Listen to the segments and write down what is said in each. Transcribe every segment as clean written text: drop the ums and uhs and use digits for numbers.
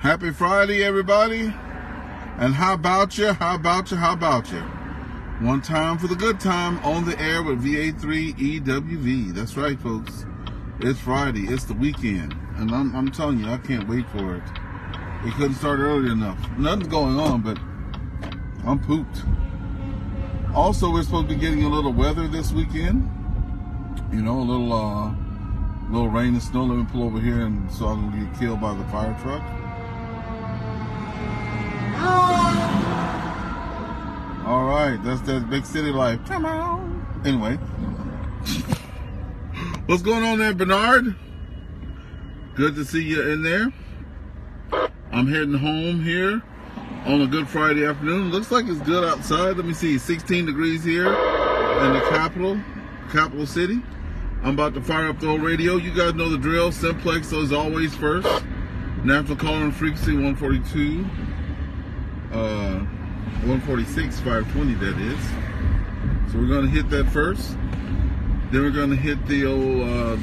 Happy Friday, everybody. And how about you? How about you? How about you? One time for the good time on the air with VA3EWV. That's right, folks. It's Friday. It's the weekend. And I'm telling you, I can't wait for it. It couldn't start early enough. Nothing's going on, but I'm pooped. Also, we're supposed to be getting a little weather this weekend. You know, a little rain and snow. Let me pull over here and so I don't get killed by the fire truck. All right, that's that big city life. Come on. Anyway, what's going on there, Bernard? Good to see you in there. I'm heading home here on a good Friday afternoon. Looks like it's good outside. Let me see, 16 degrees here in the capital city. I'm about to fire up the old radio. You guys know the drill. Simplex is always first. National calling frequency 142. 146, 520 that is. So we're going to hit that first. Then we're going to hit the old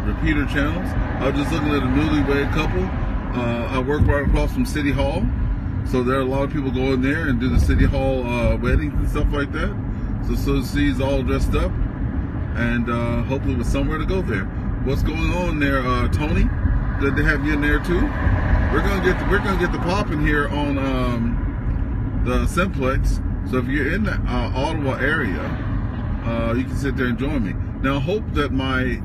repeater channels. I was just looking at a newlywed couple. I work right across from City Hall. So there are a lot of people go in there and do the City Hall weddings and stuff like that. So she's all dressed up. And hopefully with somewhere to go there. What's going on there, Tony? Good to have you in there too. We're gonna get the popping here on the Simplex. So if you're in the Ottawa area, you can sit there and join me. Now, I hope that my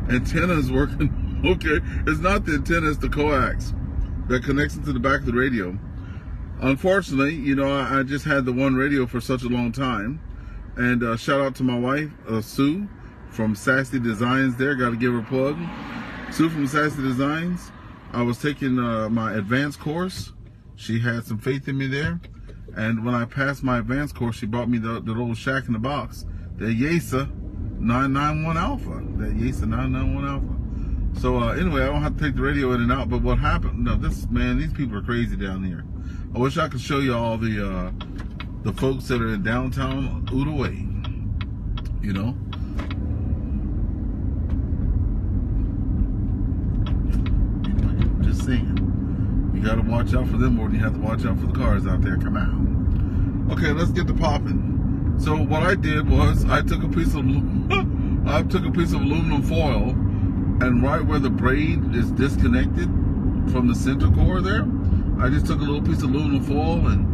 antenna is working okay. It's not the antenna, it's the coax that connects into the back of the radio. Unfortunately, you know, I just had the one radio for such a long time. And shout out to my wife, Sue, from Sassy Designs there. Got to give her a plug. Sue from Sassy Designs. I was taking my advanced course. She had some faith in me there. And when I passed my advanced course, she brought me the little shack in the box. The YESA 991 Alpha. That YESA 991 Alpha. So anyway, I don't have to take the radio in and out. But what happened? No, these people are crazy down here. I wish I could show you all the folks that are in downtown Outaouais. You know? Saying. You got to watch out for them more than you have to watch out for the cars out there. Come on. Okay, let's get to popping. So what I did was I took a piece of aluminum foil, and right where the braid is disconnected from the center core there, I just took a little piece of aluminum foil and,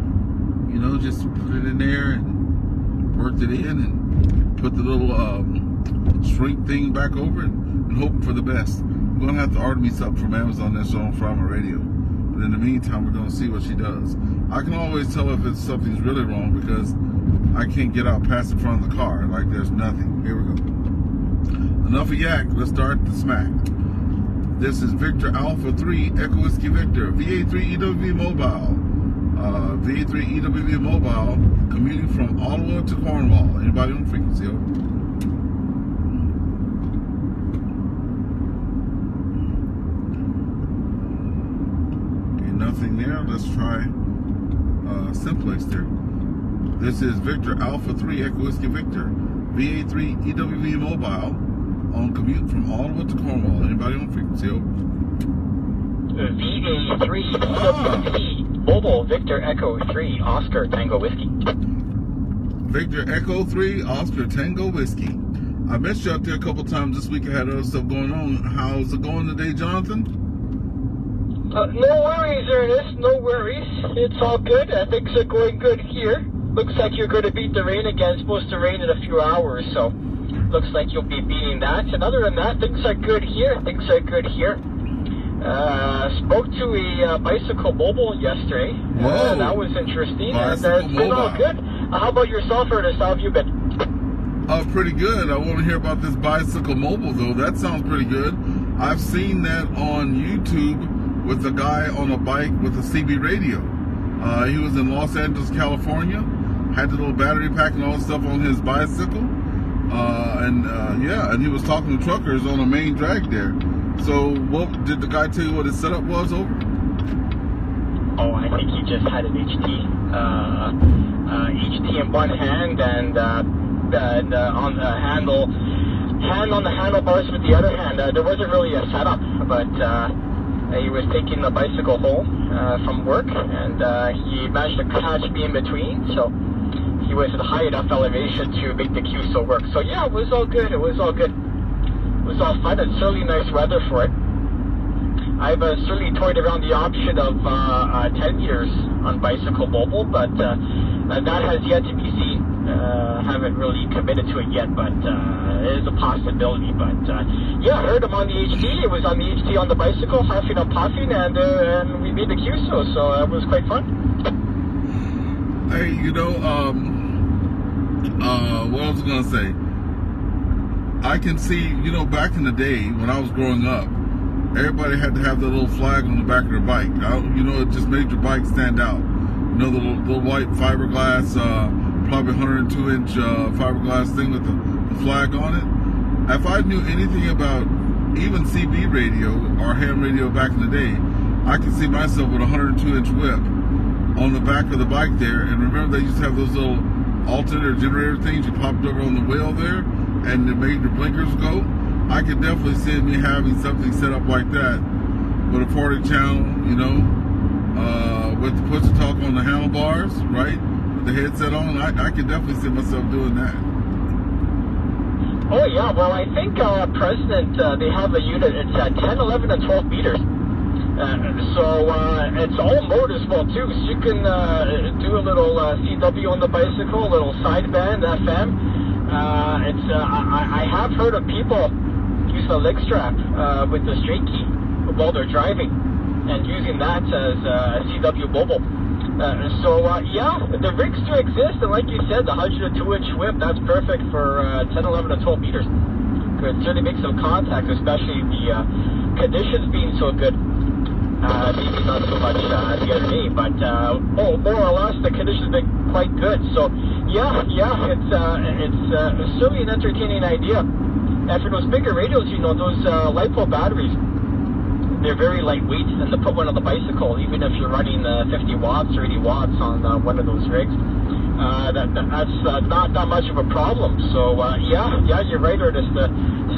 you know, just put it in there and worked it in and put the little shrink thing back over it and hoping for the best. I'm going to have to order me something from Amazon that's on Frama Radio. But in the meantime, we're going to see what she does. I can always tell if something's really wrong because I can't get out past the front of the car. Like there's nothing. Here we go. Enough of yak. Let's start the smack. This is Victor Alpha 3 Echo Whiskey Victor. VA3EWV Mobile. VA3EWV Mobile. Commuting from Ottawa to Cornwall. Anybody on frequency? Nothing there. Let's try Simplex there. This is Victor Alpha 3 Echo Whiskey Victor. VA3 EWV Mobile on commute from Ottawa to Cornwall. Anybody on frequency? VA3 EWV Mobile Victor Echo 3 Oscar Tango Whiskey. Victor Echo 3 Oscar Tango Whiskey. I missed you out there a couple times this week. I had other stuff going on. How's it going today, Jonathan? No worries, Ernest. No worries. It's all good. Things are going good here. Looks like you're going to beat the rain again. It's supposed to rain in a few hours, so looks like you'll be beating that. And other than that, things are good here. Spoke to a bicycle mobile yesterday. That was interesting. And it's been all good. How about yourself, Ernest? How have you been? Pretty good. I want to hear about this bicycle mobile, though. That sounds pretty good. I've seen that on YouTube with a guy on a bike with a CB radio. He was in Los Angeles, California, had the little battery pack and all that stuff on his bicycle. And he was talking to truckers on a main drag there. So what did the guy tell you what his setup was over? Oh, I think he just had an HT in one hand and on the handle hand on the handlebars with the other hand. There wasn't really a setup, but he was taking the bicycle home from work, and he managed to catch me in between, so he was at a high enough elevation to make the QSO work. So yeah, it was all good. It was all good. It was all fun. It's certainly nice weather for it. I've certainly toyed around the option of 10 meters on bicycle mobile, but that has yet to be seen. Haven't really committed to it yet, but it is a possibility. But yeah, I heard him on the HD. It was on the HD on the bicycle, huffing and puffing, and we made the QSO, so it was quite fun. Hey, you know, what I was gonna say, I can see, you know, back in the day when I was growing up, everybody had to have that little flag on the back of their bike. You know, it just made your bike stand out. You know, the little white fiberglass, probably 102-inch fiberglass thing with the flag on it. If I knew anything about even CB radio or ham radio back in the day, I could see myself with a 102-inch whip on the back of the bike there. And remember, they used to have those little alternator generator things you popped over on the wheel there, and it made your blinkers go. I could definitely see me having something set up like that with a 40 channel, you know, with the push to talk on the handlebars, right? With the headset on. I could definitely see myself doing that. Oh yeah, well I think President, they have a unit, it's at 10, 11, and 12 meters. So it's all mode as well too, so you can do a little CW on the bicycle, a little sideband, FM. I have heard of people use the leg strap with the straight key while they're driving and using that as a CW mobile. Yeah, the rigs do exist, and like you said, the 102-inch whip, that's perfect for 10, 11, and 12 meters. Could certainly make some contact, especially the conditions being so good. Maybe not so much the other day, but more or less the conditions have been quite good. So yeah, it's certainly an entertaining idea. And for those bigger radios, you know, those LiPo batteries, they're very lightweight, and to put one on the bicycle, even if you're running 50 watts or 80 watts on one of those rigs, that's not that much of a problem. So yeah, you're right, Ernest. The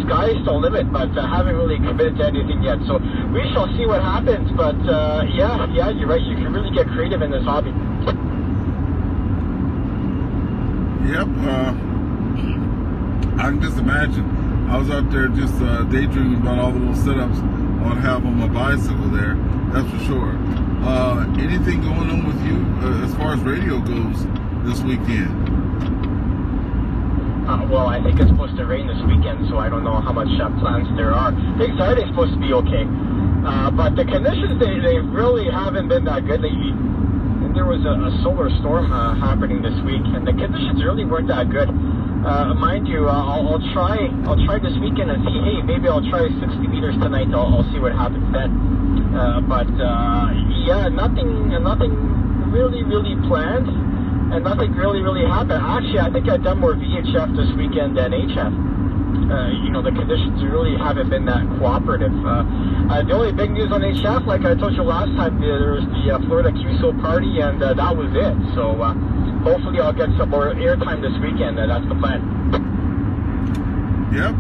sky's the limit, but haven't really committed to anything yet. So we shall see what happens. But yeah, you're right. You can really get creative in this hobby. Yep. I can just imagine. I was out there just daydreaming about all the little setups I would have on my bicycle there. That's for sure. Anything going on with you as far as radio goes this weekend? Well, I think it's supposed to rain this weekend, so I don't know how much plans there are. The Saturday's supposed to be okay, but the conditions they really haven't been that good lately. And there was a solar storm happening this week, and the conditions really weren't that good. Mind you, I'll try this weekend and see. Hey, maybe I'll try 60 meters tonight. I'll see what happens then. But yeah, nothing really planned, and nothing really happened. Actually, I think I've done more VHF this weekend than HF. You know, the conditions really haven't been that cooperative. The only big news on HF, like I told you last time, there was the Florida QSO party, and that was it. So hopefully I'll get some more airtime this weekend. That's the plan. Yep.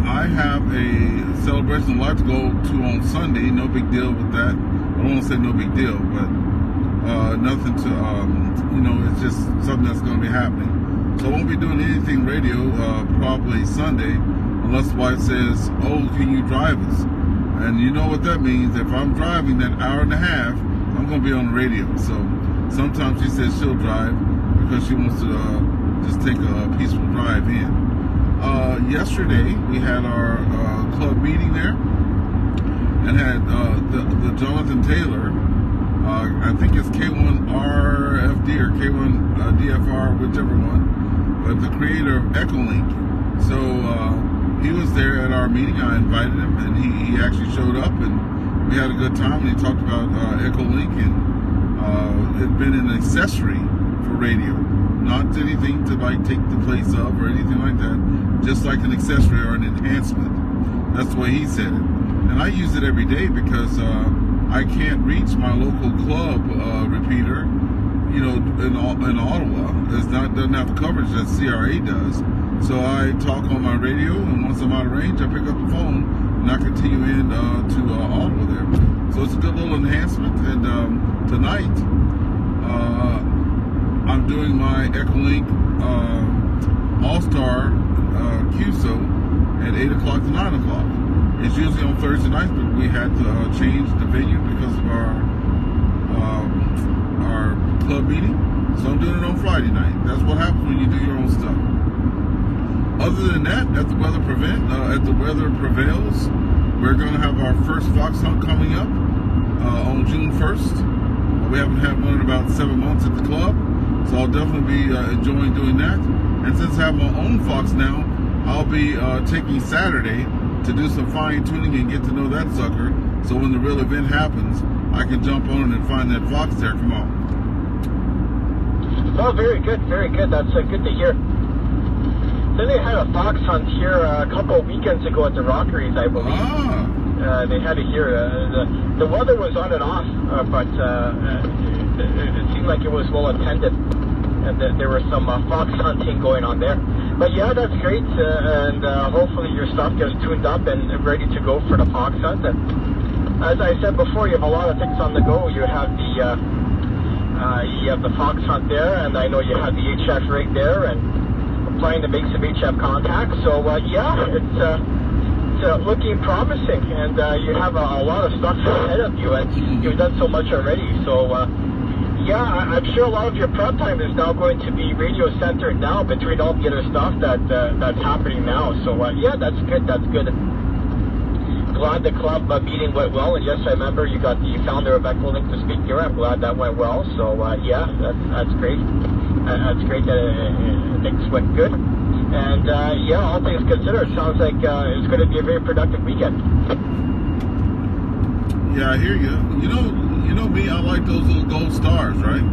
I have a celebration I'd like to go to on Sunday. No big deal with that. I don't want to say no big deal, but nothing to, you know, it's just something that's going to be happening. So I won't be doing anything radio probably Sunday, unless the wife says, oh, can you drive us? And you know what that means. If I'm driving that hour and a half, I'm going to be on the radio. So sometimes she says she'll drive because she wants to just take a peaceful drive in. Yesterday, we had our club meeting there and had the Jonathan Taylor, I think it's K1RFD or K1DFR, whichever one, but the creator of Echolink. So he was there at our meeting. I invited him, and he actually showed up, and we had a good time. And he talked about Echolink, and it's been an accessory for radio, not anything to like take the place of or anything like that, just like an accessory or an enhancement. That's the way he said it, and I use it every day because I can't reach my local club repeater, you know, in Ottawa. Doesn't have the coverage that CRA does. So I talk on my radio, and once I'm out of range, I pick up the phone and I continue in to audible there. So it's a good little enhancement. And tonight, I'm doing my Echolink All-Star QSO at 8 o'clock to 9 o'clock. It's usually on Thursday nights, but we had to change the venue because of our club meeting. So I'm doing it on Friday night. That's what happens when you do your own stuff. Other than that, at the weather prevails, we're going to have our first fox hunt coming up on June 1st. We haven't had one in about 7 months at the club, so I'll definitely be enjoying doing that. And since I have my own fox now, I'll be taking Saturday to do some fine tuning and get to know that sucker. So when the real event happens, I can jump on it and find that fox there. Come on. Oh, very good, very good. That's good to hear. Then they had a fox hunt here a couple of weekends ago at the Rockeries, I believe. They had it here. The weather was on and off, but it seemed like it was well attended, and there was some fox hunting going on there. But yeah, that's great, and hopefully your stuff gets tuned up and ready to go for the fox hunt. And as I said before, you have a lot of things on the go. You have the fox hunt there, and I know you have the HF rig there, and planning to make some HF contacts. So yeah, it's looking promising, and you have a lot of stuff ahead of you, and you've done so much already. So yeah, I'm sure a lot of your prep time is now going to be radio centered now between all the other stuff that's happening now. So yeah, that's good. That's good. Glad the club meeting went well, and yes, I remember you got the founder of Echolink to speak here. I'm glad that went well. So yeah, that's great. That's great that things went good. And yeah, all things considered, sounds like it's going to be a very productive weekend. Yeah, I hear you. You know me, I like those little gold stars, right?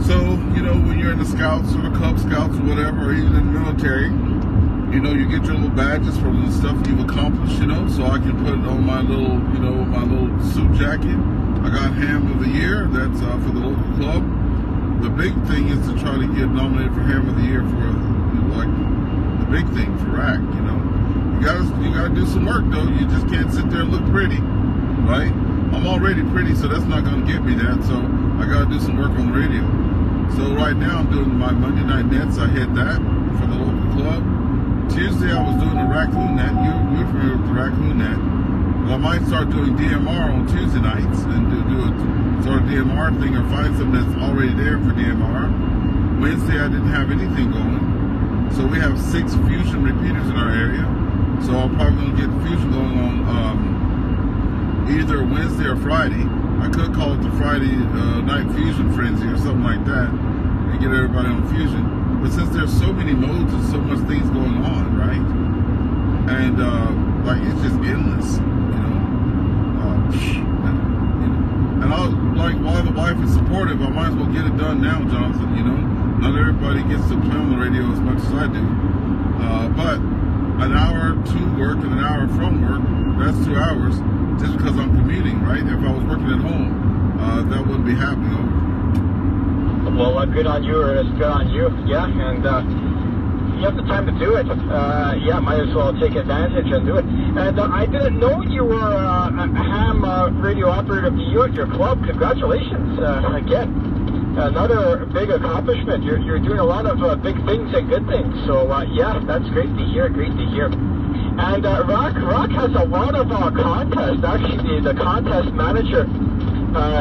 So, when you're in the Scouts or the Cub Scouts or whatever, or even in the military, you get your little badges for the stuff you've accomplished, so I can put it on my little, my little suit jacket. I got Ham of the Year, that's for the local club. The big thing is to try to get nominated for Ham of the Year for, the big thing for RAC, You gotta do some work, though. You just can't sit there and look pretty, right? I'm already pretty, so that's not gonna get me that, so I gotta do some work on the radio. So right now I'm doing my Monday Night Nets. I hit that for the local club. Tuesday I was doing the Raccoon Net. You're familiar with the Raccoon Net. Well, I might start doing DMR on Tuesday nights and do a sort of DMR thing, or find something that's already there for DMR. Wednesday I didn't have anything going. So we have 6 fusion repeaters in our area. So I'm probably going to get fusion going on either Wednesday or Friday. I could call it the Friday night fusion frenzy or something like that and get everybody on fusion. But since there's so many modes and so much things going on, right? And it's just endless, And while the wife is supportive, I might as well get it done now, Jonathan. Not everybody gets to play on the radio as much as I do. But an hour to work and an hour from work, that's 2 hours just because I'm commuting, right? If I was working at home, that wouldn't be happening. Well, good on you, Ernest. Good on you. Yeah, and you have the time to do it. Yeah, might as well take advantage and do it. And I didn't know you were a ham radio operator of the year at your club. Congratulations again. Another big accomplishment. You're doing a lot of big things and good things. So yeah, that's great to hear. Great to hear. And Rock has a lot of contests. Actually, the contest manager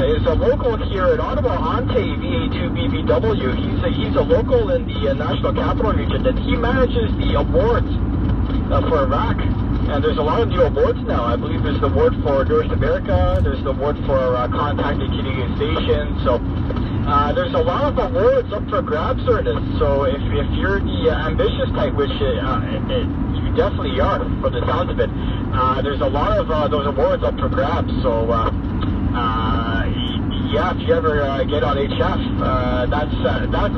is a local here in Ottawa, Ante VA2BBW. He's a local in the National Capital Region, and he manages the awards for RAC. And there's a lot of new awards now. I believe there's the award for North America, there's the award for contacting Canadian stations. So there's a lot of awards up for grabs, Ernest. So if you're the ambitious type, which you definitely are from the sounds of it, there's a lot of those awards up for grabs. So yeah, if you ever get on HF, that's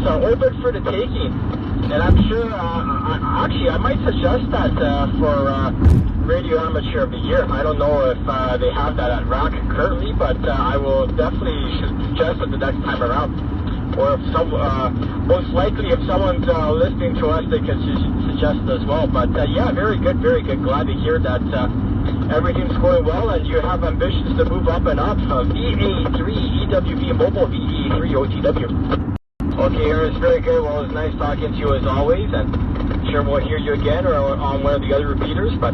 open for the taking. And I'm sure, actually, I might suggest that for Radio Amateur of the Year. I don't know if they have that at RAC currently, but I will definitely suggest it the next time around. or if some, most likely if someone's listening to us, they can suggest it as well. But yeah, very good, very good. Glad to hear that everything's going well, and you have ambitions to move up and up. VA3 EWV Mobile, VA3 OTW. Okay, Ernest, very good. Well, it's nice talking to you as always, and I'm sure we'll hear you again or on one of the other repeaters, but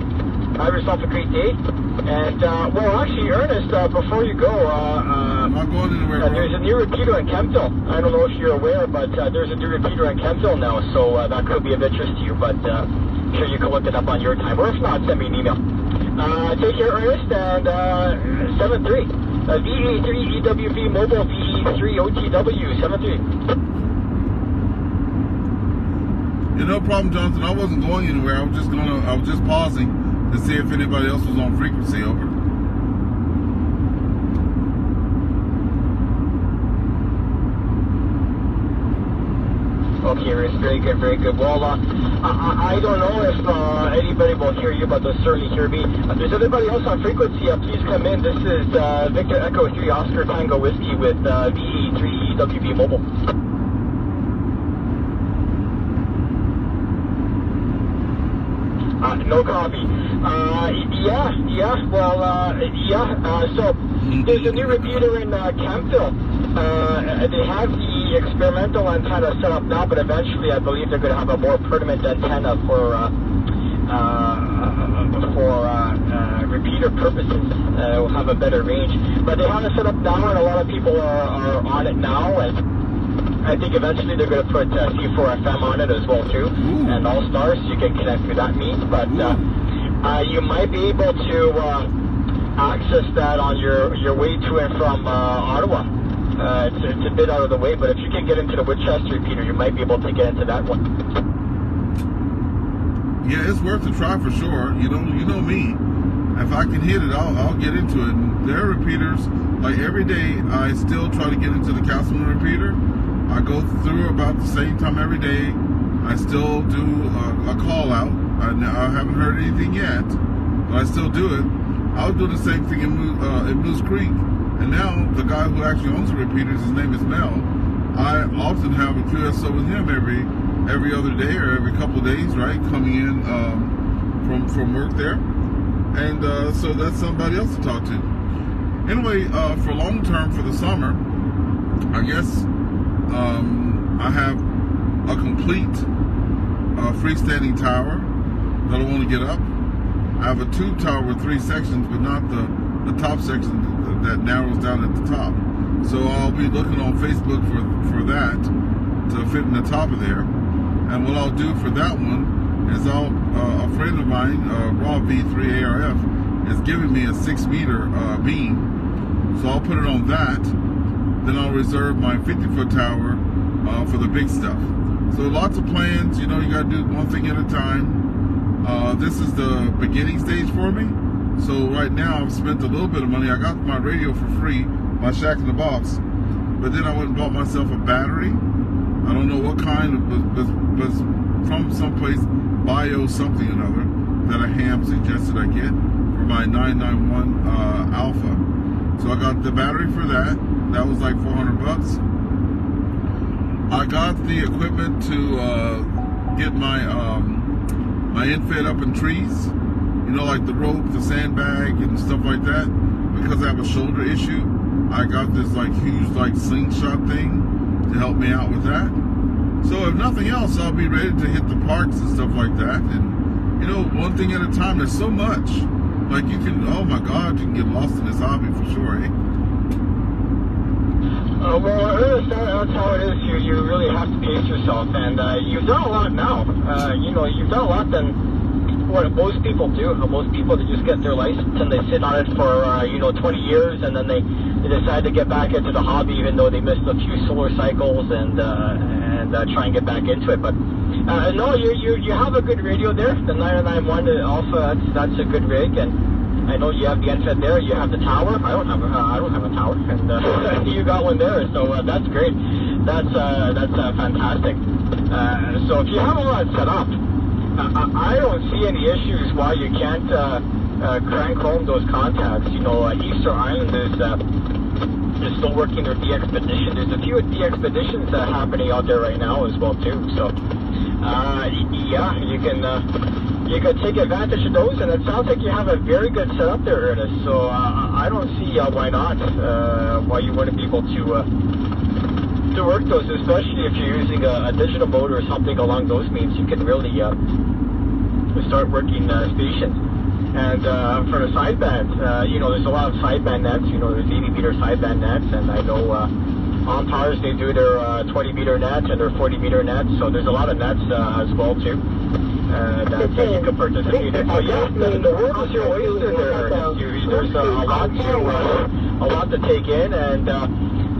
have yourself a great day. And, well, actually, Ernest, before you go, I'm not going anywhere. There's a new repeater in Kemptville. I don't know if you're aware, but there's a new repeater in Kemptville now, so that could be of interest to you, but I'm sure you can look it up on your time, or if not, send me an email. Take care, Ernest, and 73. VA3 EWV Mobile, VA3 OTW, 73. Yeah, no problem, Jonathan. I wasn't going anywhere. I was just pausing to see if anybody else was on frequency. Over. Okay, Rich, very good, very good. Well, I don't know if anybody will hear you, but they'll certainly hear me. If there's anybody else on frequency, please come in. This is Victor Echo 3 Oscar Tango Whiskey with VA3 EWV Mobile. No copy. So there's a new repeater in Kemptville. They have the experimental antenna set up now, but eventually I believe they're going to have a more permanent antenna for repeater purposes. Will have a better range. But they have it set up now, and a lot of people are on it now, and I think eventually they're going to put C4FM on it as well too, and All Stars, so you can connect through that means. But you might be able to access that on your way to and from Ottawa. It's a bit out of the way, but if you can get into the Winchester repeater, you might be able to get into that one. Yeah, it's worth a try for sure. You know me. If I can hit it, I'll get into it. And there are repeaters. Like every day, I still try to get into the Castleman repeater. I go through about the same time every day. I still do a call out. I haven't heard anything yet, but I still do it. I was doing the same thing in Moose Creek, and now the guy who actually owns the repeaters, his name is Mel. I often have a QSO with him every other day or every couple of days, right? Coming in from work there, and so that's somebody else to talk to. Anyway, for long term for the summer, I guess I have a complete freestanding tower that I want to get up. I have a tube tower with 3 sections, but not the top section that narrows down at the top. So I'll be looking on Facebook for that to fit in the top of there. And what I'll do for that one is a friend of mine, Raw V3 ARF, is giving me a 6-meter beam. So I'll put it on that. Then I'll reserve my 50-foot tower for the big stuff. So lots of plans, you gotta do one thing at a time. This is the beginning stage for me. So right now I've spent a little bit of money. I got my radio for free, my Shack in the Box. But then I went and bought myself a battery. I don't know what kind, was from someplace, bio something or another, that a ham suggested I get for my 991 Alpha. So I got the battery for that. That was like $400. I got the equipment to get my my infed up in trees, like the rope, the sandbag, and stuff like that. Because I have a shoulder issue, I got this like huge like slingshot thing to help me out with that. So if nothing else, I'll be ready to hit the parks and stuff like that. And one thing at a time. There's so much. Like you can, oh my God, you can get lost in this hobby for sure, eh? Well, that's how it is. You really have to pace yourself, and you've done a lot now. You've done a lot than what most people do. Most people, they just get their license and they sit on it for 20 years, and then they decide to get back into the hobby, even though they missed a few solar cycles, and try and get back into it. But no, you have a good radio there. The 991 Alpha, that's a good rig, and I know you have the NFED there. You have the tower. I don't have a tower, and you got one there. So that's great. That's fantastic. So if you have all that set up, I don't see any issues why you can't crank home those contacts. Easter Island is they're still working their de-expedition. There's a few de-expeditions happening out there right now as well too. So yeah, you can take advantage of those, and it sounds like you have a very good setup there, Ernest. So I don't see why not, why you wouldn't be able to work those, especially if you're using a digital mode or something along those means. You can really start working stations. And for the sideband, there's a lot of sideband nets. There's 80-meter sideband nets, and I know on Tars they do their 20-meter nets and their 40-meter nets. So there's a lot of nets as well too that you can participate in. So yeah, the world is your oyster there. There's a lot to take in, and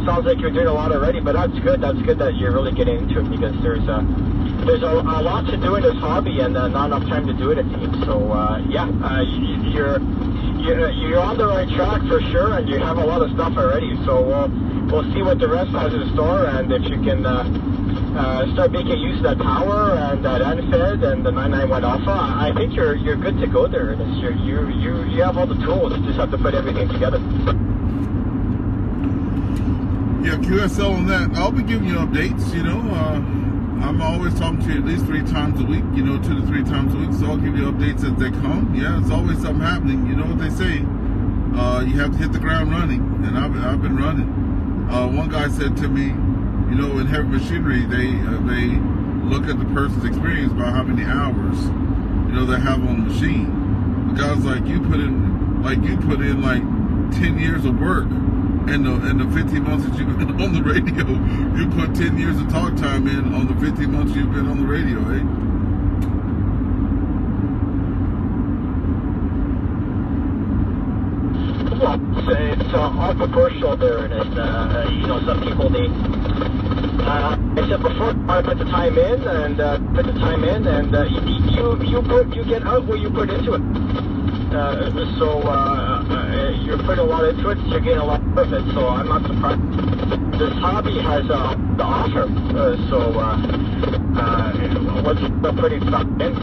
sounds like you're doing a lot already. But that's good. That's good that you're really getting into it, because there's a lot to do in this hobby, and not enough time to do it, it seems. So yeah, you're on the right track for sure, and you have a lot of stuff already. So we'll see what the rest has in store, and if you can start making use of that power and that NFED and the 991 Alpha, I think you're good to go there. You have all the tools. You just have to put everything together. Yeah, QSL on that. I'll be giving you updates. I'm always talking to you at least 3 times a week, 2 to 3 times a week, so I'll give you updates as they come. Yeah, it's always something happening. You know what they say, you have to hit the ground running, and I've been running. One guy said to me, in heavy machinery, they look at the person's experience by how many hours, they have on the machine. The guy's like, you put in like 10 years of work. And the 15 months that you've been on the radio, you put 10 years of talk time in on the 15 months you've been on the radio, eh? Well, it's all proportional there, and some people, I said before, put the time in, and you get out what you put into it. You're putting a lot into it, so you're getting a lot of it, so I'm not surprised. This hobby has to offer, once you're putting stuff in,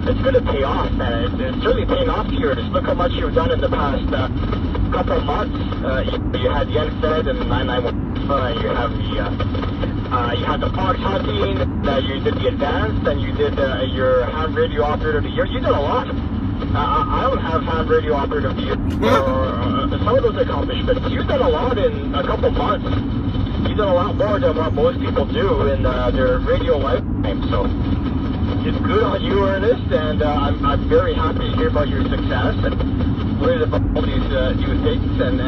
it's going to pay off, and it's certainly paying off here. Just look how much you've done in the past couple of months. You had the NFED and the 991, you had the fox hunting, you did the advanced, and you did your ham radio operator of the year. You did a lot. I don't have ham radio operator of the year or some of those accomplishments. You've done a lot in a couple months. You've done a lot more than what most people do in their radio lifetime. So it's good on you, Ernest, and I'm very happy to hear about your success and learn about all these new things and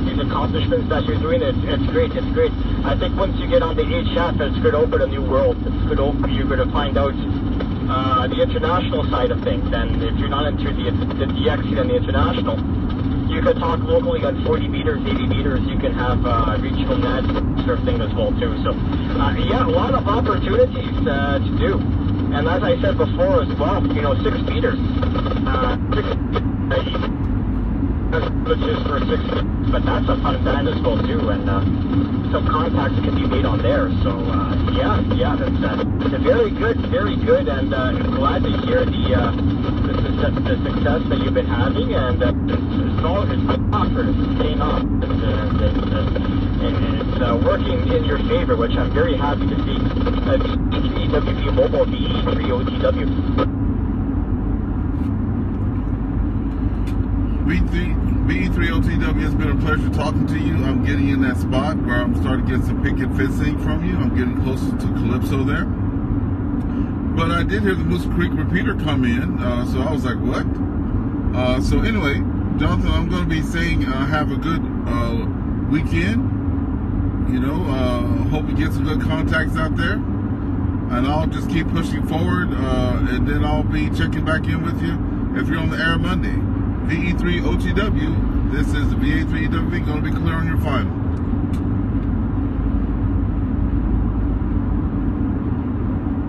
these accomplishments that you're doing. It's great. It's great. I think once you get on the HF, it's going to open a new world. You're going to find out the international side of things, and if you're not into the DX and the international, you can talk locally on 40 meters, 80 meters. You can have regional net sort of thing as well too. So yeah, a lot of opportunities to do. And as I said before as well, 6 meters, which is for 6 meters, but that's a fun band as well too, and some contacts can be made on there. So yeah, that's very good, and I'm glad to hear the success that you've been having, and it's paying off, and it's working in your favor, which I'm very happy to see. VE3WP Mobile, VE3OTW. VE3OTW, has been a pleasure talking to you. I'm getting in that spot where I'm starting to get some picket fencing from you. I'm getting closer to Calypso there. But I did hear the Moose Creek repeater come in, so I was like, what? So anyway, Jonathan, I'm going to be saying have a good weekend. Hope you get some good contacts out there. And I'll just keep pushing forward, and then I'll be checking back in with you if you're on the air Monday. VE3OTW, this is the VA3EWV, going to be clear on your final.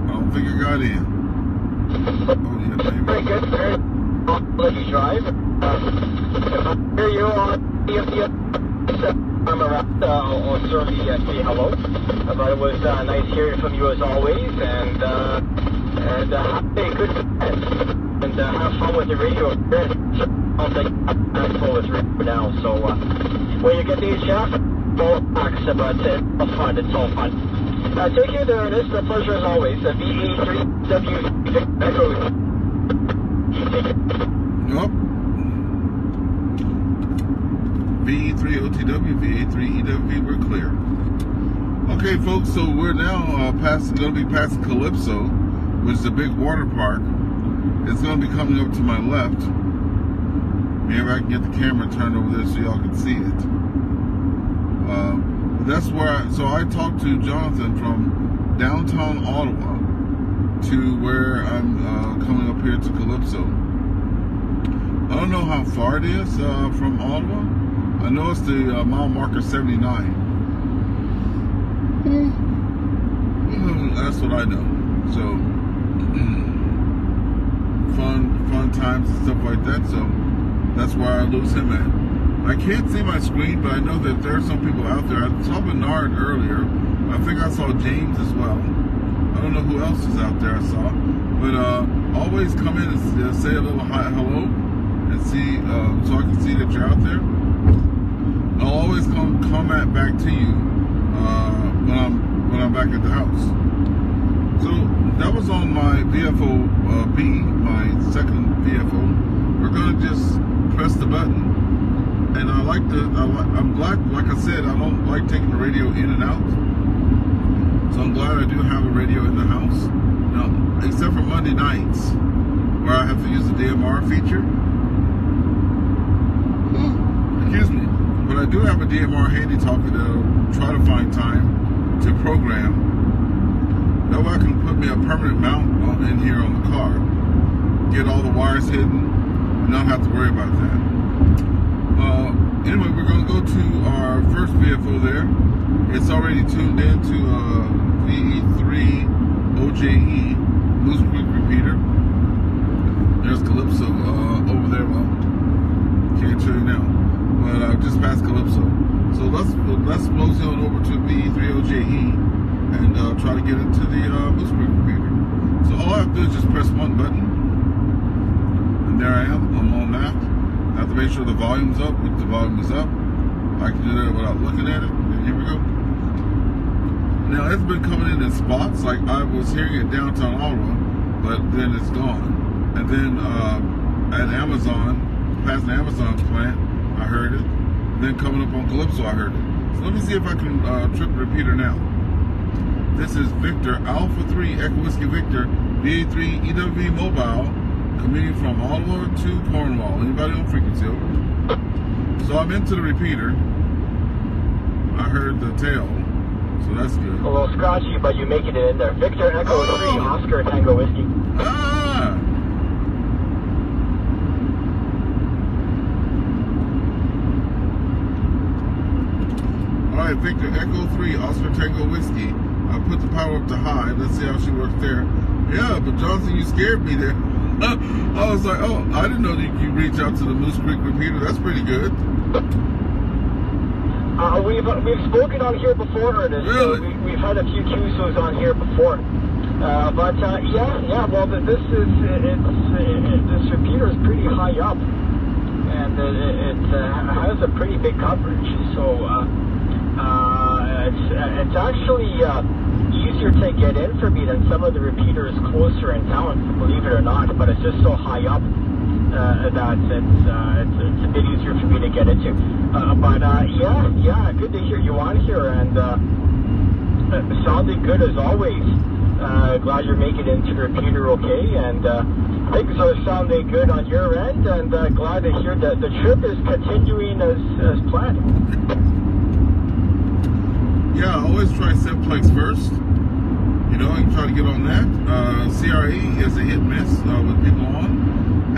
I don't think I got in. Oh, yeah, maybe. Very good, very good. Let you drive. Here you are, I'm around, I'll certainly say hello. But it was nice hearing from you as always, and have a good weekend. And have fun with the radio. I'll take full with radio now. So when you get these shaft, all backs, but it's all fun. It's all fun. Take care there, Ernest. A pleasure as always. VA3W Echo. Yep. VE3OTW, VA3EWV, we're clear. Okay, folks, so we're now going to be passing Calypso, which is a big water park. It's going to be coming up to my left. Maybe I can get the camera turned over there so y'all can see it. That's where so I talked to Jonathan from downtown Ottawa to where I'm coming up here to Calypso. I don't know how far it is from Ottawa. I know it's the mile marker 79. That's what I know. So fun times and stuff like that. So that's where I lose him at. I can't see my screen, but I know that there are some people out there. I saw Bernard earlier. I think I saw James as well. I don't know who else is out there I saw. But always come in and say a little hi, hello and see, so I can see that you're out there. I'll always come back to you when I'm back at the house. So that was on my VFO B, my second VFO. We're gonna just press the button. And I'm glad, like I said, I don't like taking the radio in and out. So I'm glad I do have a radio in the house. Now, except for Monday nights, where I have to use the DMR feature. Excuse me. But I do have a DMR handy talkie that'll try to find time to program. That way I can put me a permanent mount in here on the car. Get all the wires hidden and not have to worry about that. Anyway, we're going to go to our first VFO there. It's already tuned in to VE3OJE, Moose Creek repeater. There's Calypso over there. Well, can't show you now, but I just passed Calypso. So let's mosey on over to VE3OJE and try to get into the Moose Creek repeater. So all I have to do is just press one button, and there I am. I'm on that. I have to make sure the volume's up. If the volume is up, I can do that without looking at it. And here we go. Now it's been coming in spots. Like I was hearing it downtown Ottawa, but then it's gone. And then at Amazon, past the Amazon plant, I heard it. And then coming up on Calypso, I heard it. So let me see if I can trip the repeater now. This is Victor Alpha 3 Echo Whiskey Victor VA3 EWV Mobile. Coming from Ottawa to Cornwall. Anybody on frequency? Over? So I'm into the repeater. I heard the tail, so that's good. A little scratchy, but you make it in there. Victor Echo 3 Oscar Tango Whiskey. Ah! Alright, Victor Echo 3 Oscar Tango Whiskey. I put the power up to high. Let's see how she works there. Yeah, but Johnson, you scared me there. I was like, oh, I didn't know that you reach out to the Moose Creek repeater. That's pretty good. We've spoken on here before, Ernest. Really? We've had a few QSOs on here before. But yeah. Well, this repeater is pretty high up, and it has a pretty big coverage. So it's actually easier to get in for me than some of the repeaters closer in town, believe it or not, but it's just so high up that it's a bit easier for me to get into. But yeah, good to hear you on here, and sounding good as always. Glad you're making it into the repeater okay, and things are sounding good on your end, and glad to hear that the trip is continuing as planned. Yeah, I always try Simplex first. You know, you try to get on that. CRE is a hit miss with people on.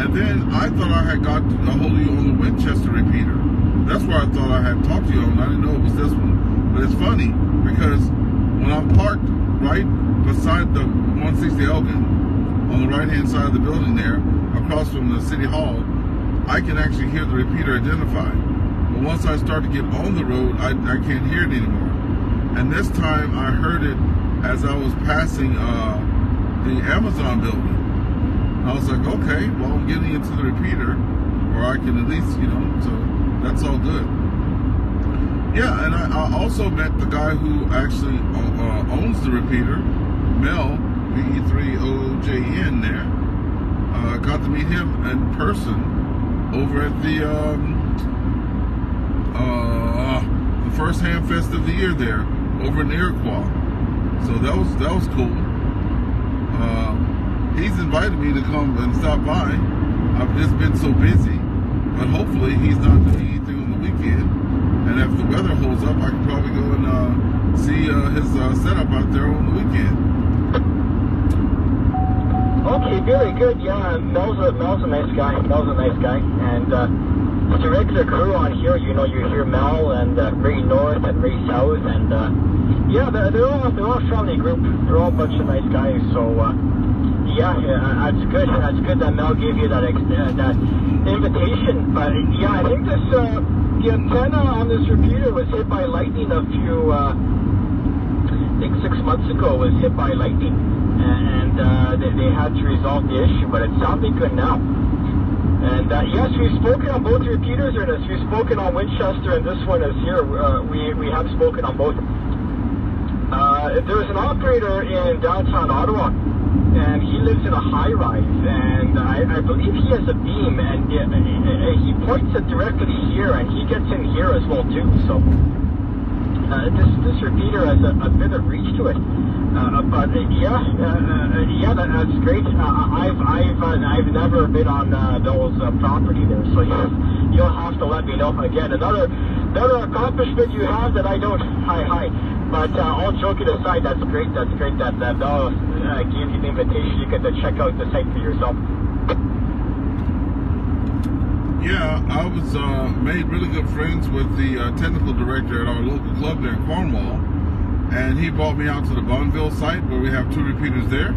And then I thought I had got a hold of you on the Winchester repeater. That's where I thought I had talked to you on. I didn't know it was this one. But it's funny because when I'm parked right beside the 160 Elgin on the right-hand side of the building there, across from the City Hall, I can actually hear the repeater identified. But once I start to get on the road, I can't hear it anymore. And this time I heard it as I was passing the Amazon building. I was like, okay, well, I'm getting into the repeater, or I can at least, you know, so that's all good. Yeah, and I also met the guy who actually owns the repeater, Mel, VE3OJN there. Got to meet him in person over at the first Ham Fest of the year there, over in Iroquois. So that was cool. He's invited me to come and stop by. I've just been so busy, but hopefully he's not doing anything on the weekend. And if the weather holds up, I can probably go and see his setup out there on the weekend. Okay, very good. Yeah, Mel's a nice guy. And with the regular crew on here, you know, you hear Mel and Ray North and Ray South, and yeah, they're all a friendly group. They're all a bunch of nice guys. So yeah, that's good. That's good that Mel gave you that invitation. But yeah, I think this the antenna on this repeater was hit by lightning a few, I think 6 months ago. Was hit by lightning, and they had to resolve the issue. But it's sounding good now. And yes, we've spoken on both repeaters, Ernest. We've spoken on Winchester, and this one is here. We have spoken on both. There's an operator in downtown Ottawa, and he lives in a high-rise, and I believe he has a beam, and he points it directly here, and he gets in here as well too. So this repeater has a bit of reach to it. But yeah, that's great. I've never been on those property there, so you'll have to let me know again. Another accomplishment you have that I don't. Hi. But all joking aside, that's great. That they'll give you the invitation. You get to check out the site for yourself. Yeah, I was made really good friends with the technical director at our local club there in Cornwall. And he brought me out to the Bonneville site where we have 2 repeaters there.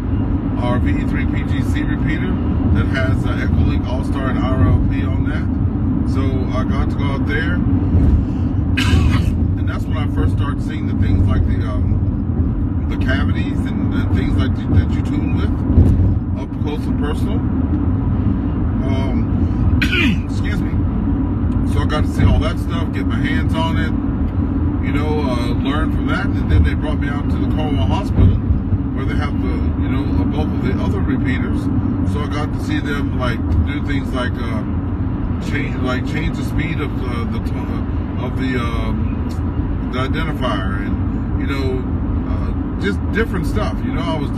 Our VE3PGC repeater that has Echolink All-Star and RLP on that. So I got to go out there. And that's when I first started seeing the things like the cavities and things like that you tune with up close and personal. Excuse me. So I got to see all that stuff, get my hands on it. You know, learn from that, and then they brought me out to the Cornwall Hospital, where they have both of the other repeaters. So I got to see them do things like change the speed of the identifier, and just different stuff. You know, I was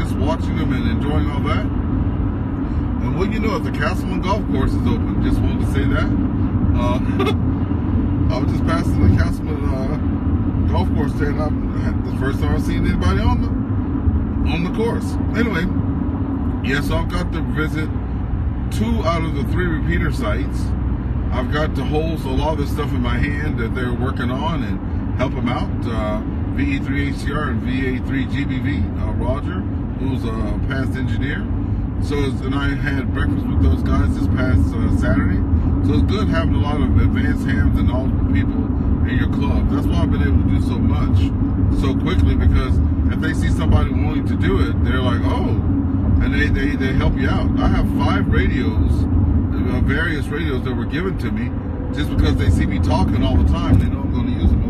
just watching them and enjoying all that. And what you know, if the Castleman Golf Course is open, just wanted to say that. I was just passing the Castleman golf course there, and the first time I've seen anybody on the course. Anyway, yeah, so I've got to visit 2 out of the 3 repeater sites. I've got to hold a lot of this stuff in my hand that they're working on and help them out. VE3HCR and VA3GBV, Roger, who's a past engineer. And I had breakfast with those guys this past Saturday. So it's good having a lot of advanced hams and knowledgeable people in your club. That's why I've been able to do so much so quickly, because if they see somebody wanting to do it, they're like, oh, and they help you out. I have 5 radios, various radios that were given to me just because they see me talking all the time. They know I'm going to use them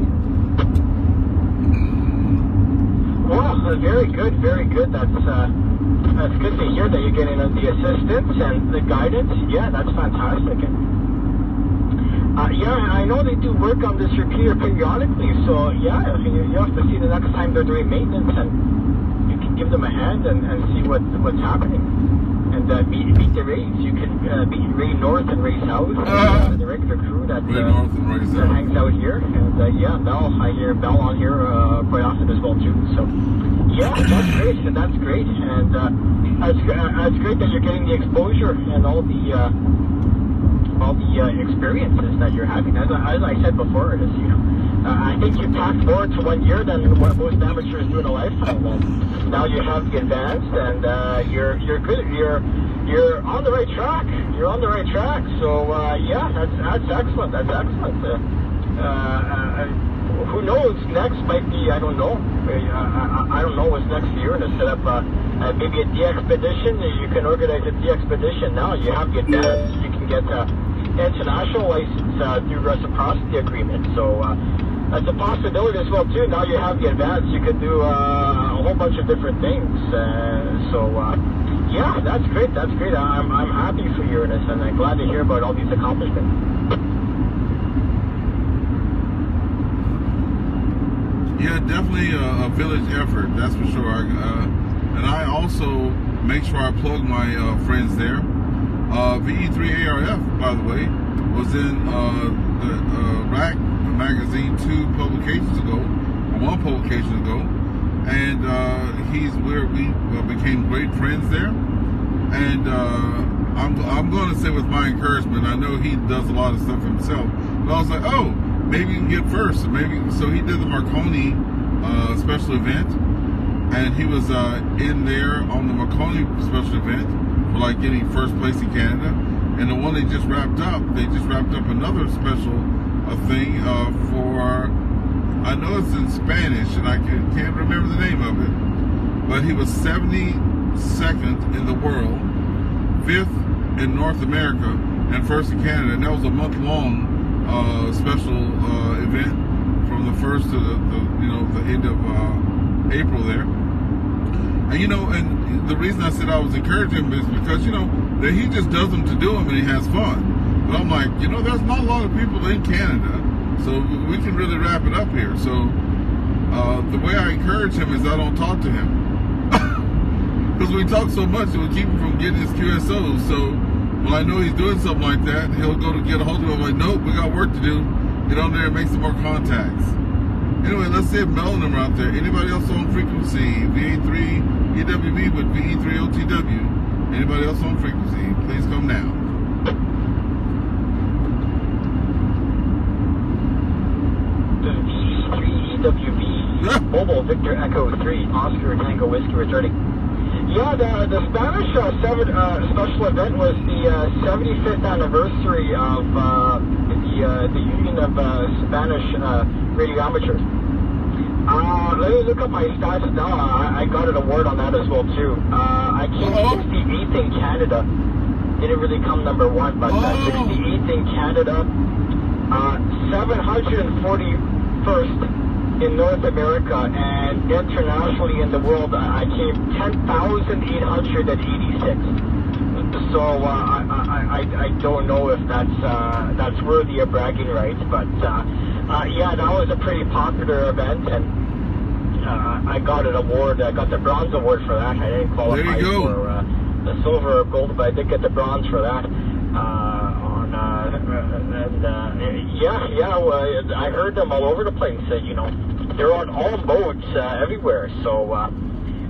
over. Well, very good. That's good to hear that you're getting the assistance and the guidance. Yeah, that's fantastic. Yeah, I know they do work on this repeater periodically, so yeah, you have to see the next time they're doing maintenance, and you can give them a hand and see what's happening. And meet the Rays. You can meet Ray North and Ray South, the regular crew that hangs out here. And yeah, Mel, I hear Mel on here quite often as well too. So yeah, that's great. And that's great that you're getting the exposure and all the experiences that you're having. As I said before, it is, I think you packed more to 1 year than what most amateurs do in a lifetime. And now you have the advanced, and you're good. You're on the right track. You're on the right track. So yeah, that's excellent. That's excellent. who knows? Next might be, I don't know. I don't know what's next year to set up maybe a de-expedition. You can organize a de-expedition now. You have the advance. You can get international license through reciprocity agreement. So that's a possibility as well too. Now you have the advance. You could do a whole bunch of different things. Yeah, that's great. That's great. I'm happy for you, Ernest, and I'm glad to hear about all these accomplishments. Yeah, definitely a village effort, that's for sure. And I also make sure I plug my friends there. VE3ARF, by the way, was in the Rack magazine one publication ago, and we became great friends there. And I'm going to say with my encouragement, I know he does a lot of stuff himself, but I was like, oh, maybe you can get first. So he did the Marconi special event, and he was in there on the Marconi special event for like getting first place in Canada. And the one they just wrapped up another special thing for, I know it's in Spanish and I can't remember the name of it, but he was 72nd in the world, 5th in North America, and first in Canada. And that was a month-long special event from the 1st to the end of April there. And and the reason I said I was encouraging him is because that he just does them to do them and he has fun. But I'm like, there's not a lot of people in Canada, so we can really wrap it up here. So the way I encourage him is I don't talk to him because we talk so much it would keep him from getting his QSOs. So when I know he's doing something like that, he'll go to get a hold of him. I'm like, nope, we got work to do. Get on there and make some more contacts. Anyway, let's see if Mel and them are out there. Anybody else on frequency? VA3EWB with VE3OTW. Anybody else on frequency? Please come now. VE3EWB. Mobile Victor Echo 3. Oscar Tango Whiskey returning. Yeah, the Spanish special event was the 75th anniversary of the Union of Spanish Radio Amateurs. Let me look up my stats now. I got an award on that as well too. I came 68th in Canada. Didn't really come number one, but 68th in Canada, 741st in North America, and internationally in the world, I came 10,886. So I don't know if that's worthy of bragging rights, but yeah, that was a pretty popular event, and I got an award. I got the bronze award for that. I didn't qualify for the silver or gold, but I did get the bronze for that. I heard them all over the place. They're on all modes everywhere. So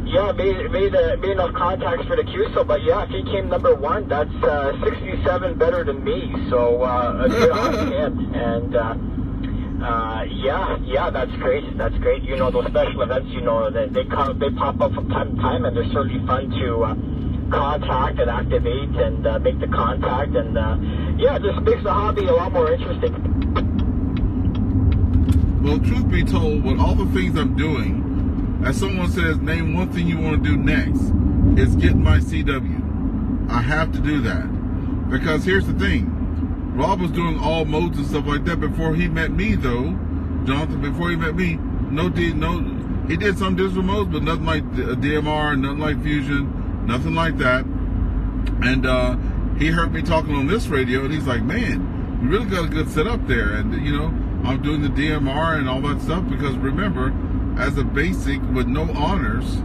yeah, made enough contacts for the QSO. But yeah, if he came number one, that's 67 better than me. So a good on him. And yeah, that's great. That's great. Those special events. They pop up from time to time, and they're certainly fun to contact and activate and make the contact, and yeah, it just makes the hobby a lot more interesting. Well, truth be told, with all the things I'm doing, as someone says, name one thing you want to do next, is get my CW. I have to do that. Because here's the thing. Rob was doing all modes and stuff like that before he met me, though. Jonathan, before he met me, he did some digital modes, but nothing like DMR, nothing like Fusion, nothing like that. And he heard me talking on this radio, and he's like, man, you really got a good setup there. And, I'm doing the DMR and all that stuff because, remember, as a basic with no honors,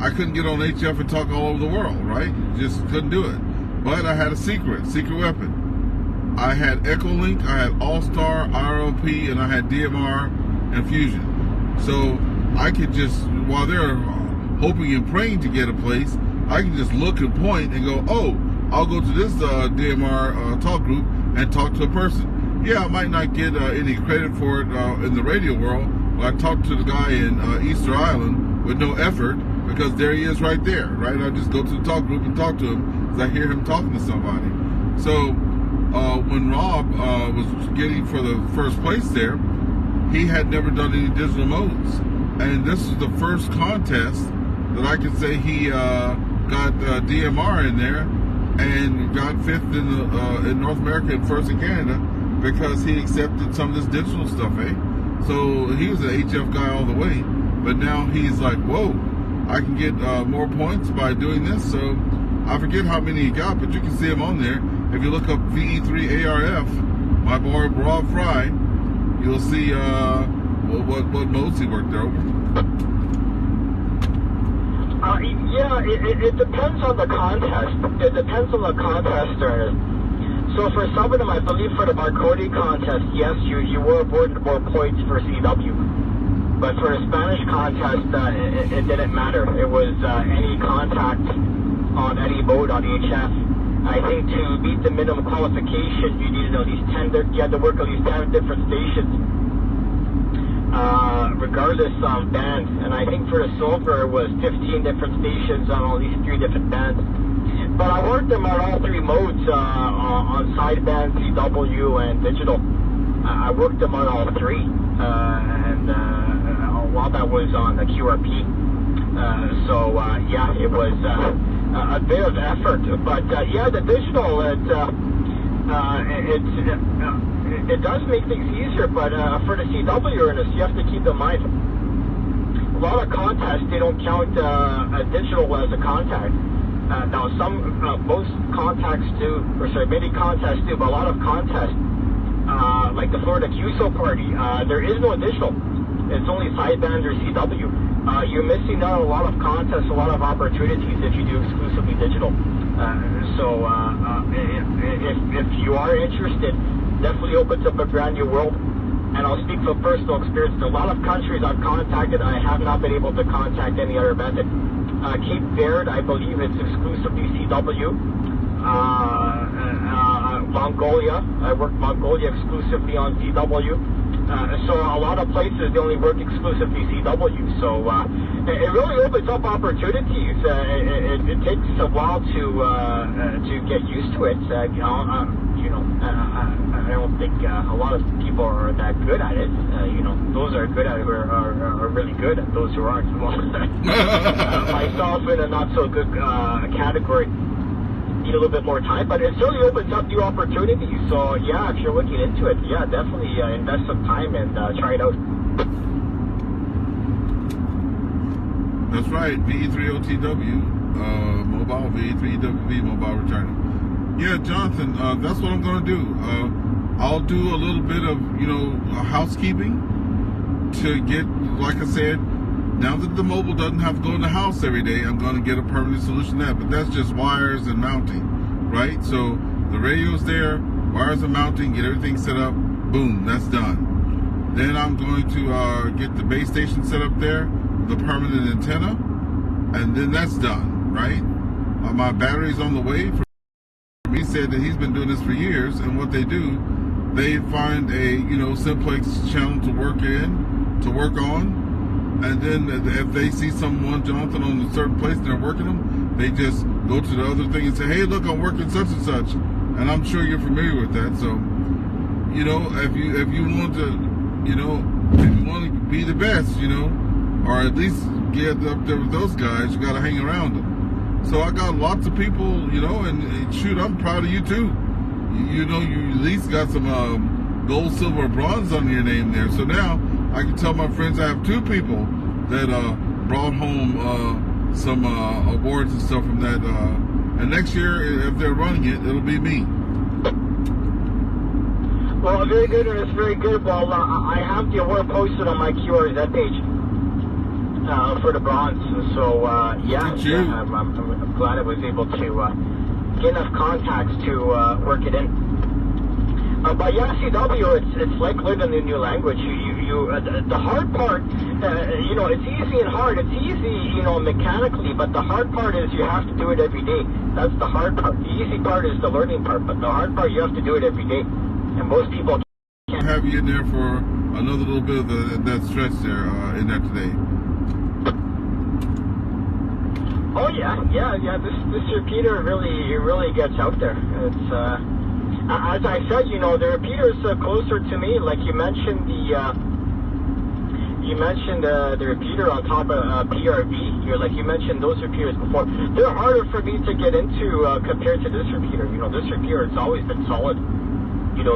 I couldn't get on HF and talk all over the world, right? Just couldn't do it. But I had a secret weapon. I had Echolink, I had All-Star, RLP, and I had DMR and Fusion. So I could just, while they're hoping and praying to get a place, I can just look and point and go, oh, I'll go to this DMR talk group and talk to a person. Yeah, I might not get any credit for it in the radio world, but I talked to the guy in Easter Island with no effort because there he is right there, right? I just go to the talk group and talk to him because I hear him talking to somebody. So when Rob was getting for the first place there, he had never done any digital modes. And this is the first contest that I could say he got DMR in there and got 5th in North America and 1st in Canada because he accepted some of this digital stuff, eh? So he was an HF guy all the way, but now he's like, whoa, I can get more points by doing this. So I forget how many he got, but you can see him on there. If you look up VE3ARF, my boy Rob Fry, you'll see what modes he worked over. Yeah, it depends on the contest. It depends on the contest, Ernest. So for some of them, I believe for the Marconi contest, yes, you were awarded more points for CW. But for the Spanish contest, it didn't matter. It was any contact on any mode on HF. I think to meet the minimum qualification, you needed at least 10. You had to work at least 10 different stations, regardless of band. And I think for the silver, it was 15 different stations on at least 3 different bands. But I worked them on all 3 modes, on sideband, CW, and digital. I worked them on all 3, and a lot that was on the QRP. Yeah, it was a bit of effort. But yeah, the digital, it does make things easier. But for the CW, Ernest, you have to keep in mind, a lot of contests, they don't count a digital as a contact. Now, most contacts do, or sorry, many contests do, but a lot of contests, like the Florida QSO party, there is no digital. It's only sideband or CW. You're missing out on a lot of contests, a lot of opportunities if you do exclusively digital. If you are interested, definitely opens up a brand new world. And I'll speak from personal experience. In a lot of countries I've contacted, I have not been able to contact any other method. Cape Verde, I believe it's exclusively CW. Mongolia, I worked Mongolia exclusively on CW. So a lot of places, they only work exclusively CW. So it really opens up opportunities. It takes a while to get used to it. I don't think a lot of people are that good at it. Those are good at it are really good, and those who aren't, well, myself in a not so good category, need a little bit more time, but it certainly opens up new opportunities. So yeah, if you're looking into it, yeah, definitely invest some time and try it out. That's right, VE3OTW mobile, VE3WV mobile returning. Yeah, Jonathan, that's what I'm going to do. I'll do a little bit of, housekeeping to get, like I said, now that the mobile doesn't have to go in the house every day, I'm going to get a permanent solution to that. But that's just wires and mounting, right? So the radio's there, wires and mounting, get everything set up, boom, that's done. Then I'm going to get the base station set up there, the permanent antenna, and then that's done, right? My battery's on the way. He said that he's been doing this for years, and what they do, they find a simplex channel to work on, and then if they see someone, Jonathan, on a certain place and they're working them, they just go to the other thing and say, hey, look, I'm working such and such, and I'm sure you're familiar with that. So if you want to be the best, or at least get up there with those guys, you got to hang around them. So I got lots of people, and shoot, I'm proud of you too. You at least got some gold, silver, bronze under your name there. So now I can tell my friends I have 2 people that brought home some awards and stuff from that. And next year, if they're running it, it'll be me. Well, very good, and it's very good. Well, I have the award posted on my QRZ page. For the bronze, so yeah, I'm glad I was able to get enough contacts to work it in. But yeah, CW, it's like learning a new language. The hard part, it's easy and hard. It's easy, mechanically, but the hard part is you have to do it every day. That's the hard part. The easy part is the learning part, but the hard part, you have to do it every day. And most people can't. Have you in there for another little bit of that stretch there in there today. Oh yeah. This repeater really gets out there. It's as I said, the repeater's closer to me. Like you mentioned, you mentioned the repeater on top of PRV. You mentioned those repeaters before. They're harder for me to get into compared to this repeater. This repeater has always been solid.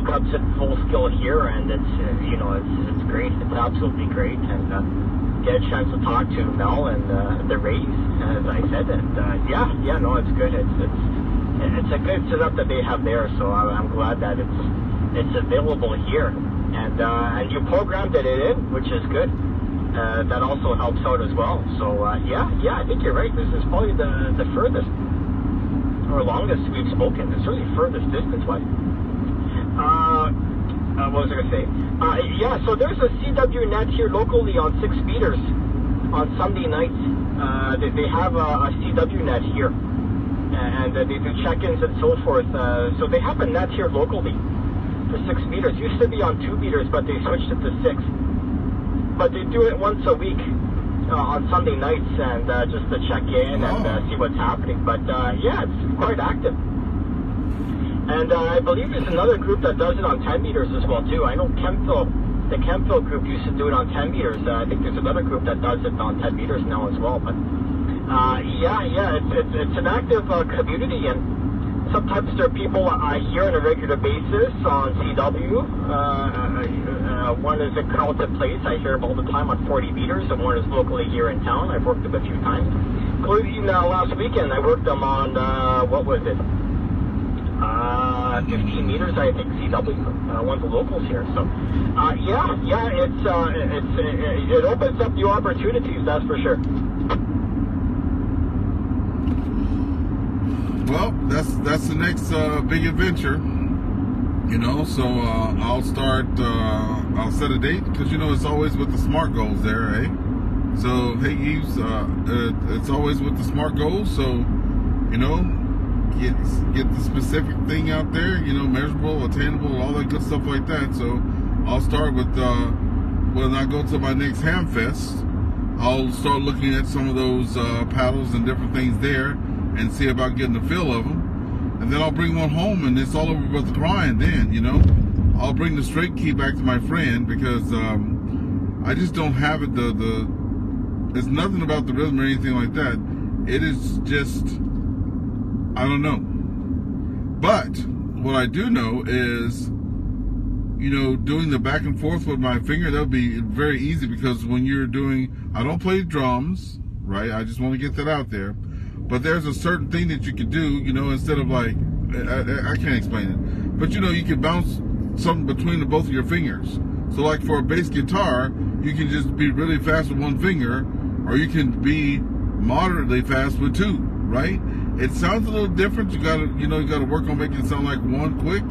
Comes at full skill here, and it's great. It's absolutely great, and get a chance to talk to Mel and the Rays, as I said, and no, it's good. It's a good setup that they have there, so I'm glad that it's available here, and you programmed it in, which is good. That also helps out as well. So I think you're right. This is probably the furthest or longest we've spoken. It's really furthest distance-wise. What was I going to say? So there's a CW net here locally on 6 meters on Sunday nights. They have a CW net here, and they do check-ins and so forth. So they have a net here locally for 6 meters. Used to be on 2 meters, but they switched it to 6. But they do it once a week on Sunday nights, and just to check in and see what's happening. But it's quite active. And I believe there's another group that does it on 10 meters as well, too. I know the Kempville group used to do it on 10 meters. I think there's another group that does it on 10 meters now as well. But, it's an active community, and sometimes there are people I hear on a regular basis on CW. One is at Carlton Place. I hear them all the time on 40 meters, and one is locally here in town. I've worked them a few times. Including last weekend, I worked them on, 15 meters, I think, CW, one of the locals here. So, it opens up new opportunities, that's for sure. Well, that's the next big adventure, so I'll start, I'll set a date, because it's always with the SMART goals there, eh? So, hey Yves, it's always with the SMART goals, so, get the specific thing out there, measurable, attainable, all that good stuff like that. So I'll start with, when I go to my next Ham Fest, I'll start looking at some of those paddles and different things there and see about getting the feel of them. And then I'll bring one home, and it's all over but the crying then, I'll bring the straight key back to my friend, because I just don't have it, it's nothing about the rhythm or anything like that. It is just, I don't know. But what I do know is, doing the back and forth with my finger, that would be very easy, because when you're doing, I don't play drums, right? I just want to get that out there. But there's a certain thing that you could do, instead of like, I can't explain it. But you can bounce something between both of your fingers. So like for a bass guitar, you can just be really fast with one finger, or you can be moderately fast with two, right? It sounds a little different. You gotta work on making it sound like one quick.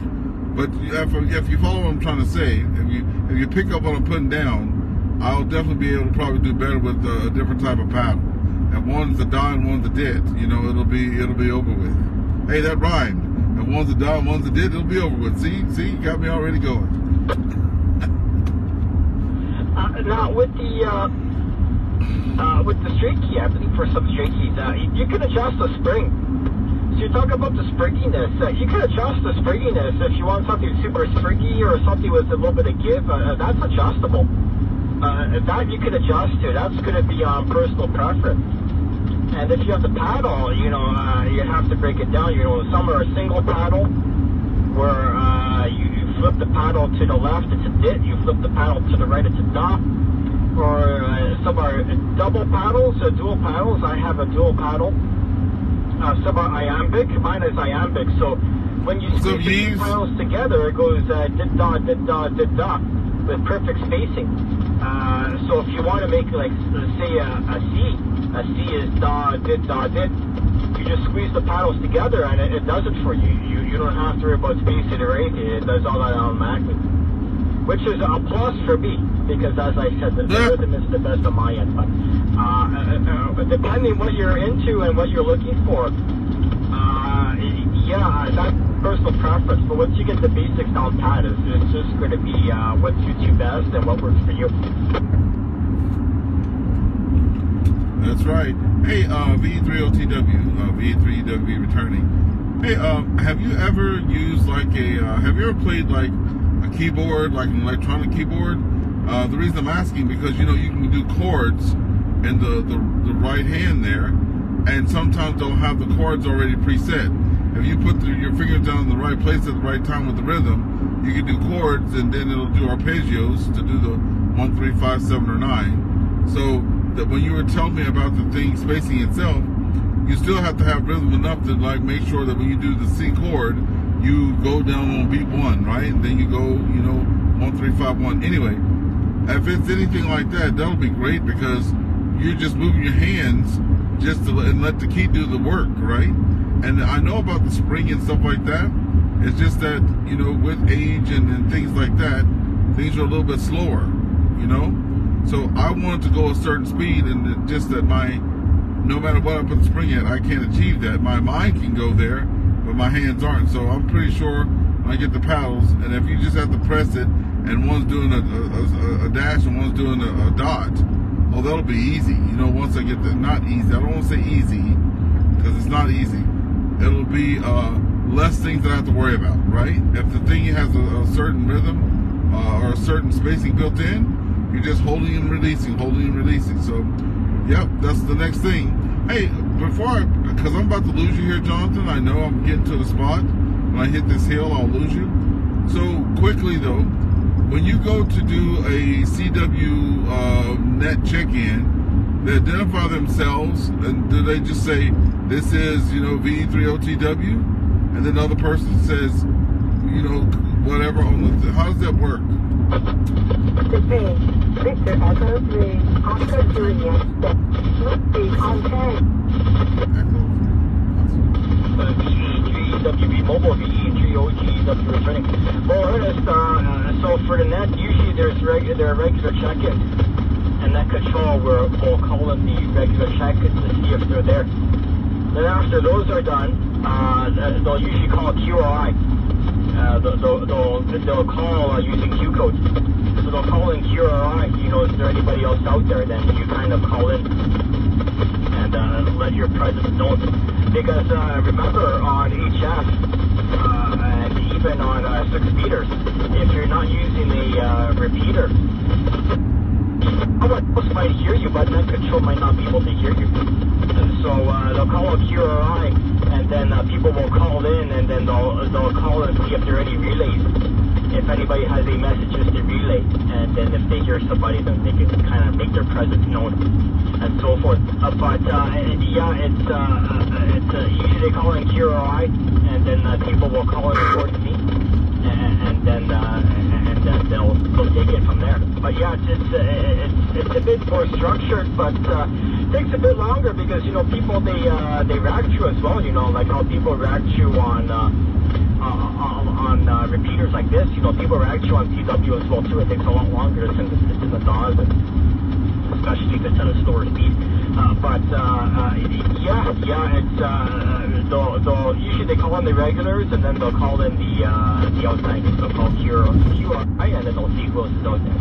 But if you follow what I'm trying to say, if you pick up what I'm putting down, I'll definitely be able to probably do better with a different type of paddle. And one's a da and one's a dit. It'll be over with. Hey, that rhymed. And one's a da and one's a dit. It'll be over with. See, you got me already going. Now with the straight key, I believe for some straight keys, you can adjust the spring. So you talk about the springiness. You can adjust the springiness if you want something super springy or something with a little bit of give. That's adjustable. That you can adjust to. That's going to be on personal preference. And if you have the paddle, you have to break it down. Some are a single paddle, where you flip the paddle to the left, it's a dit. You flip the paddle to the right, it's a da. Or some are double paddles, dual paddles. I have a dual paddle. Some are iambic. Mine is iambic. So when you squeeze the two paddles together, it goes dit da, dit da, dit da, with perfect spacing. So if you want to make, like, say a C is da, dit, you just squeeze the paddles together and it does it for you. You don't have to worry about spacing or anything. It does all that automatically. Which is a plus for me, because as I said, the rhythm is the best on my end. But depending what you're into and what you're looking for, that's personal preference. But once you get the basics down pat, it's just going to be what suits you best and what works for you. That's right. Hey, V3OTW, V3W returning. Hey, have you ever used like have you ever played like a keyboard, like an electronic keyboard, The reason I'm asking, because you know you can do chords in the right hand there, and sometimes they'll have the chords already preset. If you put your fingers down in the right place at the right time with the rhythm, you can do chords, and then it'll do arpeggios to do the 1, 3, 5, 7, or 9. So that when you were telling me about the thing spacing itself, you still have to have rhythm enough to like make sure that when you do the C chord, you go down on beat 1, right? And then you go, you know, 1, 3, 5, 1. Anyway, if it's anything like that, that'll be great, because you're just moving your hands just to and let the key do the work, right? And I know about the spring and stuff like that. It's just that, you know, with age and things like that, things are a little bit slower, you know? So I wanted to go a certain speed, and just that no matter what I put the spring at, I can't achieve that. My mind can go there, but my hands aren't. So I'm pretty sure when I get the paddles, and if you just have to press it, and one's doing a dash and one's doing a dot, oh, that'll be easy. You know, once I get that, not easy. I don't want to say easy, because it's not easy. It'll be less things that I have to worry about, right? If the thing has a certain rhythm or a certain spacing built in, you're just holding and releasing, holding and releasing. So, yep, that's the next thing. Hey, because I'm about to lose you here, Jonathan. I know I'm getting to the spot. When I hit this hill, I'll lose you. So, quickly though, when you go to do a CW net check-in, they identify themselves, and do they just say, this is, you know, VE3OTW? And then the other person says, you know, whatever on the, how does that work? Victor Echo 3, Oscar Juliet, speed on 10. VE3EWB mobile, VE3OTW returning. Well, Ernest, so for the net, usually there are regular check-ins, and that control will call in the regular check-ins to see if they're there. Then after those are done, they'll usually call QRI. They'll call using Q codes. So they'll call in QRI, you know, is there anybody else out there? Then you kind of call in and let your presence known. Because remember, on HF and even on 6 meters, if you're not using a repeater, someone else might hear you, but net control might not be able to hear you. And so they'll call a QRI, and then people will call in, and then they'll call and see if there are any relays. If anybody has any messages to relay, and then if they hear somebody, then they can kind of make their presence known, and so forth. But yeah, it's usually they call in QRI, and then people will call in towards me, and then they'll take it from there. But yeah, it's a bit more structured, but takes a bit longer, because you know people they react to as well. You know, like how people react to on repeaters like this. You know, people react to on CW as well too. It takes a lot longer to send to the DAWs, especially if it's at a slower speed. But yeah, it's usually they call in the regulars, and then they'll call in the outsiders. They'll call QRI, and then they'll see who else is out there.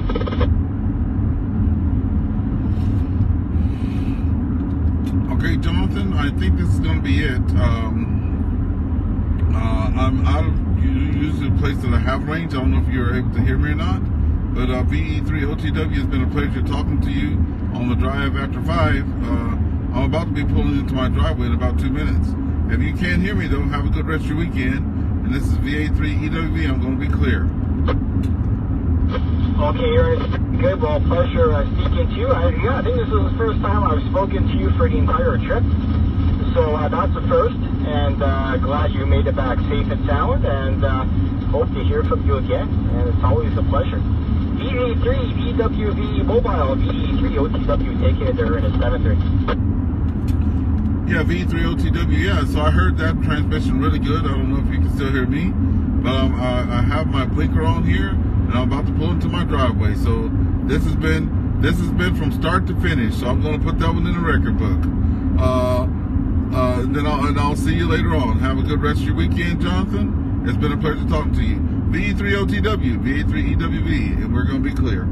Okay, Jonathan, I think this is going to be it. I'm out of usually the place that I have range. I don't know if you're able to hear me or not, but VE3OTW, has been a pleasure talking to you on the drive after 5. I'm about to be pulling into my driveway in about 2 minutes. If you can't hear me though, have a good rest of your weekend. And this is VA3EWV. I'm going to be clear. Okay, Ernest. Good. Well, pleasure speaking to you. I think this is the first time I've spoken to you for the entire trip. So that's the first, and glad you made it back safe and sound, and hope to hear from you again, and it's always a pleasure. VE3EWV mobile, VE3OTW, taking it there in a 7-3. Yeah, VE3OTW, yeah, so I heard that transmission really good. I don't know if you can still hear me, but I have my blinker on here, and I'm about to pull into my driveway. So this has been from start to finish, so I'm going to put that one in the record book. Then I'll see you later on. Have a good rest of your weekend, Jonathan. It's been a pleasure talking to you. VE3OTW, VA3EWV, and we're going to be clear.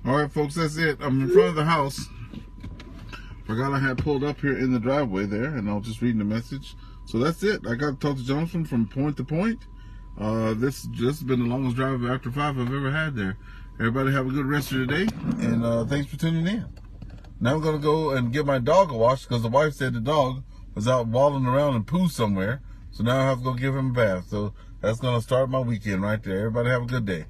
All right, folks, that's it. I'm in front of the house. Forgot I had pulled up here in the driveway there, and I was just reading the message. So that's it. I got to talk to Jonathan from point to point. This has been the longest drive after 5 I've ever had there. Everybody have a good rest of your day, and thanks for tuning in. Now I'm going to go and give my dog a wash because the wife said the dog was out walling around and poo somewhere. So now I have to go give him a bath. So that's going to start my weekend right there. Everybody have a good day.